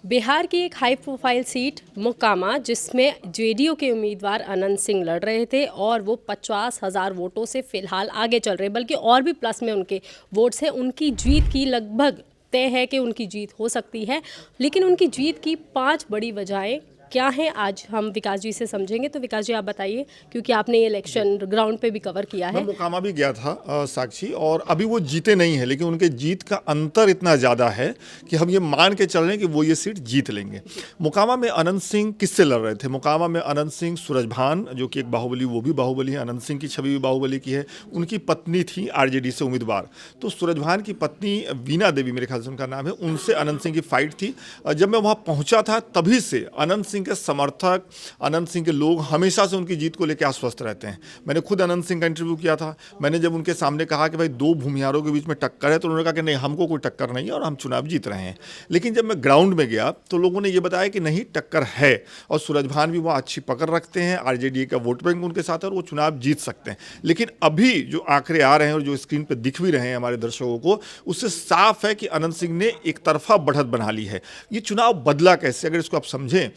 बिहार की एक high profile seat Mokama, जिसमें जेडीयू के उम्मीदवार अनंत सिंह लड़ रहे थे और वो 50,000 वोटों से फिलहाल आगे चल रहे, बल्कि और भी प्लस में उनके वोट्स हैं। उनकी जीत की लगभग तय है कि उनकी जीत हो सकती है, लेकिन उनकी जीत की 5 बड़ी वजहें क्या हैं, आज हम विकास जी से समझेंगे। तो विकास जी, आप बताइए, क्योंकि आपने ये इलेक्शन ग्राउंड पे भी कवर किया मैं है। मोकामा भी गया था साक्षी, और अभी वो जीते नहीं है, लेकिन उनके जीत का अंतर इतना ज़्यादा है कि हम ये मान के चल रहे हैं कि वो ये सीट जीत लेंगे। मोकामा में अनंत सिंह किससे लड़ रहे थे? मोकामा में अनंत सिंह सूरजभान, जो कि एक बाहुबली, वो भी बाहुबली है, अनंत सिंह की छवि भी बाहुबली की है। उनकी पत्नी थी आरजेडी से उम्मीदवार, तो सूरजभान की पत्नी वीना देवी, मेरे ख्याल से उनका नाम है, उनसे अनंत सिंह की फाइट थी। जब मैं वहाँ पहुँचा था तभी से अनंत सिंह के समर्थक, अनंत सिंह के लोग हमेशा से उनकी जीत को लेकर आश्वस्त रहते हैं। मैंने खुद अनंत सिंह का इंटरव्यू किया था। मैंने जब उनके सामने कहा कि भाई 2 भूमिहारों के बीच में टक्कर है, तो उन्होंने कहा कि नहीं, हमको कोई टक्कर नहीं है और हम चुनाव जीत रहे हैं। लेकिन जब मैं ग्राउंड में गया तो लोगों ने ये बताया कि नहीं, टक्कर है, और सूरजभान भी वहाँ अच्छी पकड़ रखते हैं, आरजेडी का वोट बैंक उनके साथ है और वो चुनाव जीत सकते हैं। लेकिन अभी जो आंकड़े आ रहे हैं और जो स्क्रीन पर दिख भी रहे हैं हमारे दर्शकों को, उससे साफ है कि अनंत सिंह ने एक तरफा बढ़त बना ली है। ये चुनाव बदला कैसे, अगर इसको आप समझें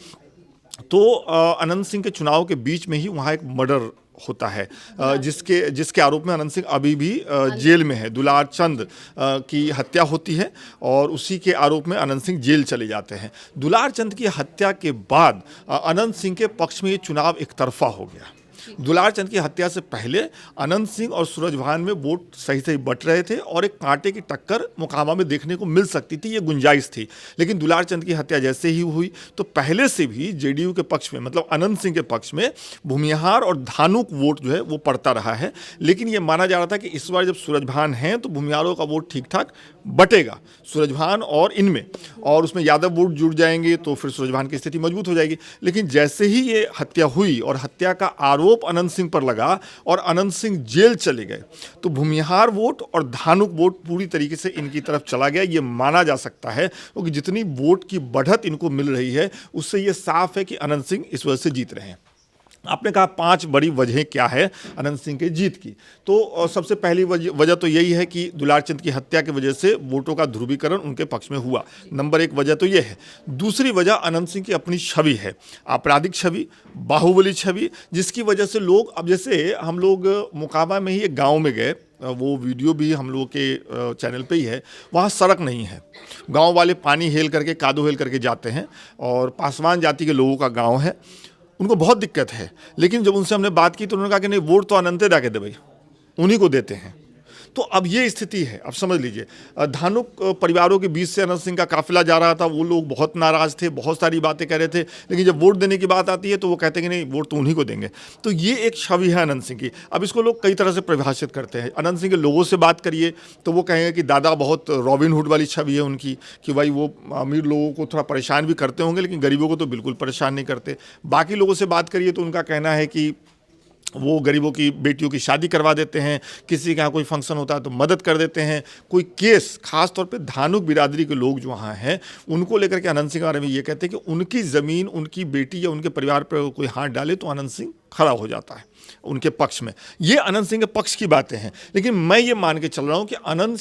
तो अनंत सिंह के चुनाव के बीच में ही वहाँ एक मर्डर होता है, जिसके आरोप में अनंत सिंह अभी भी जेल में है। दुलार चंद की हत्या होती है और उसी के आरोप में अनंत सिंह जेल चले जाते हैं। दुलार चंद की हत्या के बाद अनंत सिंह के पक्ष में ये चुनाव एक तरफा हो गया। दुलार चंद की हत्या से पहले अनंत सिंह और सूरजभान में वोट सही सही बट रहे थे और एक कांटे की टक्कर मोकामा में देखने को मिल सकती थी, ये गुंजाइश थी। लेकिन दुलार चंद की हत्या जैसे ही हुई तो पहले से भी जेडीयू के पक्ष में, मतलब अनंत सिंह के पक्ष में, भूमिहार और धानुक वोट जो है वो पड़ता रहा है। लेकिन ये माना जा रहा था कि इस बार जब सूरजभान हैं तो भूमिहारों का वोट ठीक ठाक बटेगा, सूरजभान और इनमें, और उसमें यादव वोट जुड़ जाएंगे तो फिर सूरजभान की स्थिति मजबूत हो जाएगी। लेकिन जैसे ही ये हत्या हुई और हत्या का आरोप अनंत सिंह पर लगा और अनंत सिंह जेल चले गए, तो भूमिहार वोट और धानुक वोट पूरी तरीके से इनकी तरफ चला गया। ये माना जा सकता है, क्योंकि जितनी वोट की बढ़त इनको मिल रही है उससे ये साफ है कि अनंत सिंह इस वजह से जीत रहे हैं। आपने कहा 5 बड़ी वजहें क्या है अनंत सिंह के जीत की, तो सबसे पहली वजह तो यही है कि दुलार चंद की हत्या की वजह से वोटों का ध्रुवीकरण उनके पक्ष में हुआ। नंबर 1 वजह तो यह है। दूसरी वजह अनंत सिंह की अपनी छवि है, आपराधिक छवि, बाहुबली छवि, जिसकी वजह से लोग, अब जैसे हम लोग मोकामा में ही एक गाँव में गए, वो वीडियो भी हम लोग के चैनल पे ही है। वहाँ सड़क नहीं है, गाँव वाले पानी हेल करके, कादो हेल करके जाते हैं, और पासवान जाति के लोगों का गाँव है, उनको बहुत दिक्कत है। लेकिन जब उनसे हमने बात की तो उन्होंने कहा कि नहीं, वोट तो अनंते दा के दे भाई, उन्हीं को देते हैं। तो अब ये स्थिति है। अब समझ लीजिए, धानुक परिवारों के बीच से अनंत सिंह का काफिला जा रहा था, वो लोग बहुत नाराज थे, बहुत सारी बातें कह रहे थे, लेकिन जब वोट देने की बात आती है तो वो कहते हैं कि नहीं, वोट तो उन्हीं को देंगे। तो ये एक छवि है अनंत सिंह की। अब इसको लोग कई तरह से परिभाषित करते हैं। अनंत सिंह के लोगों से बात करिए तो वो कहेंगे कि दादा बहुत रॉबिन हुड वाली छवि है उनकी, कि भाई वो अमीर लोगों को थोड़ा परेशान भी करते होंगे लेकिन गरीबों को तो बिल्कुल परेशान नहीं करते। बाकी लोगों से बात करिए तो उनका कहना है कि वो गरीबों की बेटियों की शादी करवा देते हैं, किसी के यहाँ कोई फंक्शन होता है तो मदद कर देते हैं। कोई केस, खास तौर पे धानुक बिरादरी के लोग जो वहाँ हैं, उनको लेकर के अनंत सिंह के बारे में ये कहते हैं कि उनकी ज़मीन, उनकी बेटी या उनके परिवार पर कोई हाथ डाले तो अनंत सिंह खड़ा हो जाता है उनके पक्ष में। ये अनंत सिंह के पक्ष की बातें हैं। लेकिन मैं ये मान के चल रहा हूँ कि अनंत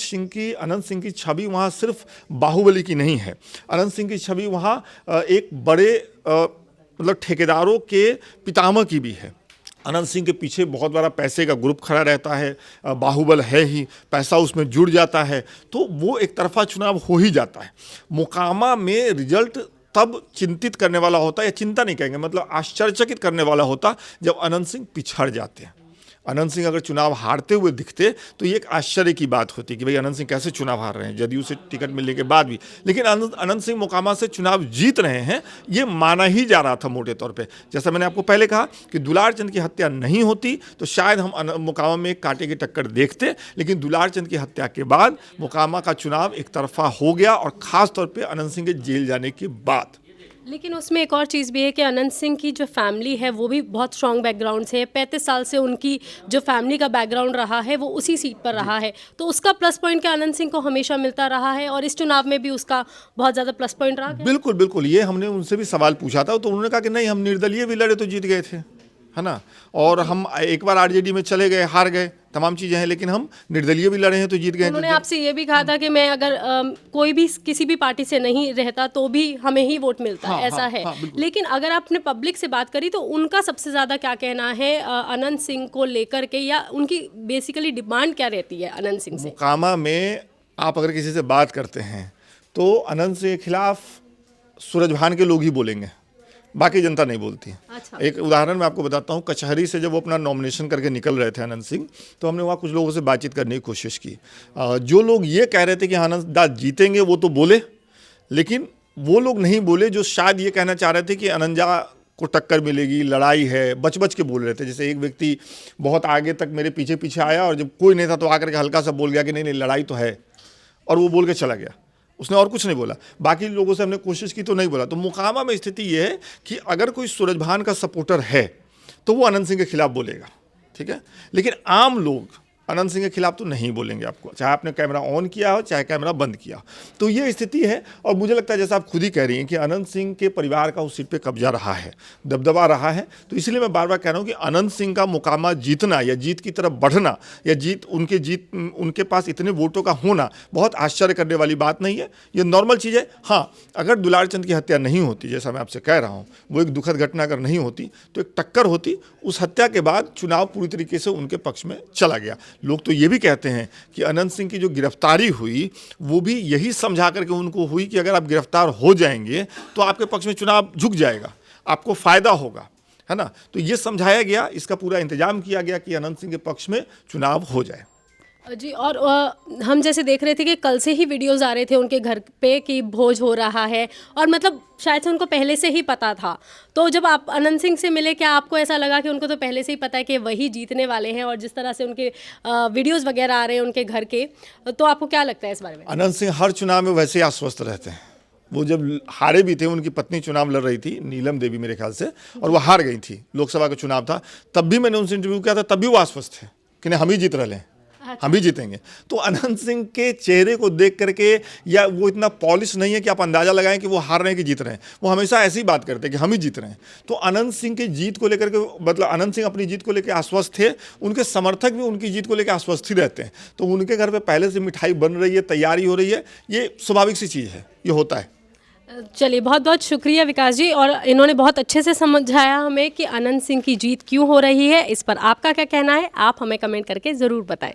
सिंह की छवि वहाँ सिर्फ बाहुबली की नहीं है। अनंत सिंह की छवि वहाँ एक बड़े मतलब ठेकेदारों के पितामह की भी है। अनंत सिंह के पीछे बहुत बड़ा पैसे का ग्रुप खड़ा रहता है, बाहुबल है ही, पैसा उसमें जुड़ जाता है, तो वो एक तरफा चुनाव हो ही जाता है। मोकामा में रिजल्ट तब चिंतित करने वाला होता है, या चिंता नहीं कहेंगे, मतलब आश्चर्यचकित करने वाला होता जब अनंत सिंह पिछड़ जाते हैं। अनंत सिंह अगर चुनाव हारते हुए दिखते तो ये एक आश्चर्य की बात होती कि भाई अनंत सिंह कैसे चुनाव हार रहे हैं जदयू से टिकट मिलने के बाद भी। लेकिन अनंत सिंह मोकामा से चुनाव जीत रहे हैं, ये माना ही जा रहा था मोटे तौर पे। जैसा मैंने आपको पहले कहा कि दुलार चंद की हत्या नहीं होती तो शायद हम मोकामा में एक कांटे की टक्कर देखते, लेकिन दुलार चंद की हत्या के बाद मोकामा का चुनाव एक तरफा हो गया, और ख़ास तौर पर अनंत सिंह के जेल जाने के बाद। लेकिन उसमें एक और चीज़ भी है कि अनंत सिंह की जो फैमिली है वो भी बहुत स्ट्रॉन्ग बैकग्राउंड से है। 35 साल से उनकी जो फैमिली का बैकग्राउंड रहा है वो उसी सीट पर रहा है, तो उसका प्लस पॉइंट क्या अनंत सिंह को हमेशा मिलता रहा है, और इस चुनाव में भी उसका बहुत ज़्यादा प्लस पॉइंट रहा। बिल्कुल बिल्कुल, ये हमने उनसे भी सवाल पूछा था तो उन्होंने कहा कि नहीं, हम निर्दलीय भी लड़े तो जीत गए थे, है ना, और हम एक बार आरजेडी में चले गए, हार गए, तमाम चीज़ें हैं, लेकिन हम निर्दलीय भी लड़े हैं तो जीत गए हैं। उन्होंने आपसे ये भी कहा था कि मैं अगर कोई भी किसी भी पार्टी से नहीं रहता तो भी हमें ही वोट मिलता है, ऐसा है। लेकिन अगर आपने पब्लिक से बात करी तो उनका सबसे ज़्यादा क्या कहना है अनंत सिंह को लेकर के, या उनकी बेसिकली डिमांड क्या रहती है अनंत सिंह से? मोकामा में आप अगर किसी से बात करते हैं तो अनंत सिंह के खिलाफ सूरजभान के लोग ही बोलेंगे, बाकी जनता नहीं बोलती है। अच्छा। एक उदाहरण मैं आपको बताता हूँ, कचहरी से जब वो अपना नॉमिनेशन करके निकल रहे थे अनंत सिंह, तो हमने वहाँ कुछ लोगों से बातचीत करने की कोशिश की। जो लोग ये कह रहे थे कि आनंद दास जीतेंगे वो तो बोले, लेकिन वो लोग नहीं बोले जो शायद ये कहना चाह रहे थे कि अनंजा को टक्कर मिलेगी, लड़ाई है, बच बच के बोल रहे थे। जैसे एक व्यक्ति बहुत आगे तक मेरे पीछे पीछे आया और जब कोई नहीं था तो आकर के हल्का सा बोल गया कि नहीं नहीं लड़ाई तो है, और वो बोल के चला गया, उसने और कुछ नहीं बोला। बाकी लोगों से हमने कोशिश की तो नहीं बोला। तो मोकामा में स्थिति ये है कि अगर कोई सूरजभान का सपोर्टर है तो वो अनंत सिंह के खिलाफ बोलेगा, ठीक है, लेकिन आम लोग अनंत सिंह के खिलाफ तो नहीं बोलेंगे आपको, चाहे आपने कैमरा ऑन किया हो चाहे कैमरा बंद किया। तो ये स्थिति है, और मुझे लगता है जैसा आप खुद ही कह रही हैं कि अनंत सिंह के परिवार का उस सीट पे कब्जा रहा है, दबदबा रहा है। तो इसलिए मैं बार बार कह रहा हूँ कि अनंत सिंह का मोकामा जीतना या जीत की तरफ बढ़ना या उनके पास इतने वोटों का होना बहुत आश्चर्य करने वाली बात नहीं है, ये नॉर्मल चीज़ है। हाँ, अगर दुलार चंद की हत्या नहीं होती, जैसा मैं आपसे कह रहा हूँ, वो एक दुखद घटना अगर नहीं होती तो एक टक्कर होती, उस हत्या के बाद चुनाव पूरी तरीके से उनके पक्ष में चला गया। लोग तो ये भी कहते हैं कि अनंत सिंह की जो गिरफ्तारी हुई वो भी यही समझा करके उनको हुई कि अगर आप गिरफ्तार हो जाएंगे तो आपके पक्ष में चुनाव झुक जाएगा, आपको फायदा होगा, है ना। तो ये समझाया गया, इसका पूरा इंतजाम किया गया कि अनंत सिंह के पक्ष में चुनाव हो जाए। जी, और हम जैसे देख रहे थे कि कल से ही वीडियोस आ रहे थे उनके घर पे कि भोज हो रहा है, और मतलब शायद से उनको पहले से ही पता था। तो जब आप अनंत सिंह से मिले, क्या आपको ऐसा लगा कि उनको तो पहले से ही पता है कि वही जीतने वाले हैं, और जिस तरह से उनके वीडियोस वगैरह आ रहे हैं उनके घर के, तो आपको क्या लगता है इस बारे में? अनंत सिंह हर चुनाव में वैसे ही आश्वस्त रहते हैं। वो जब हारे भी थे, उनकी पत्नी चुनाव लड़ रही थी, नीलम देवी मेरे ख्याल से, और वो हार गई थी, लोकसभा का चुनाव था, तब भी मैंने उनसे इंटरव्यू किया था, तब भी वो आश्वस्त थे कि नहीं हम ही जीत रहे हैं, हम ही जीतेंगे। तो अनंत सिंह के चेहरे को देख करके, या वो इतना पॉलिश नहीं है कि आप अंदाजा लगाएं कि वो हार रहे हैं कि जीत रहे हैं, वो हमेशा ऐसी बात करते हैं कि हम ही जीत रहे हैं। तो अनंत सिंह की जीत को लेकर के, मतलब अनंत सिंह अपनी जीत को लेकर आश्वस्त थे, उनके समर्थक भी उनकी जीत को लेकर आश्वस्त ही रहते हैं। तो उनके घर पर पहले से मिठाई बन रही है, तैयारी हो रही है, ये स्वाभाविक सी चीज़ है, ये होता है। चलिए, बहुत बहुत शुक्रिया विकास जी, और इन्होंने बहुत अच्छे से समझाया हमें कि अनंत सिंह की जीत क्यों हो रही है। इस पर आपका क्या कहना है, आप हमें कमेंट करके ज़रूर बताएं।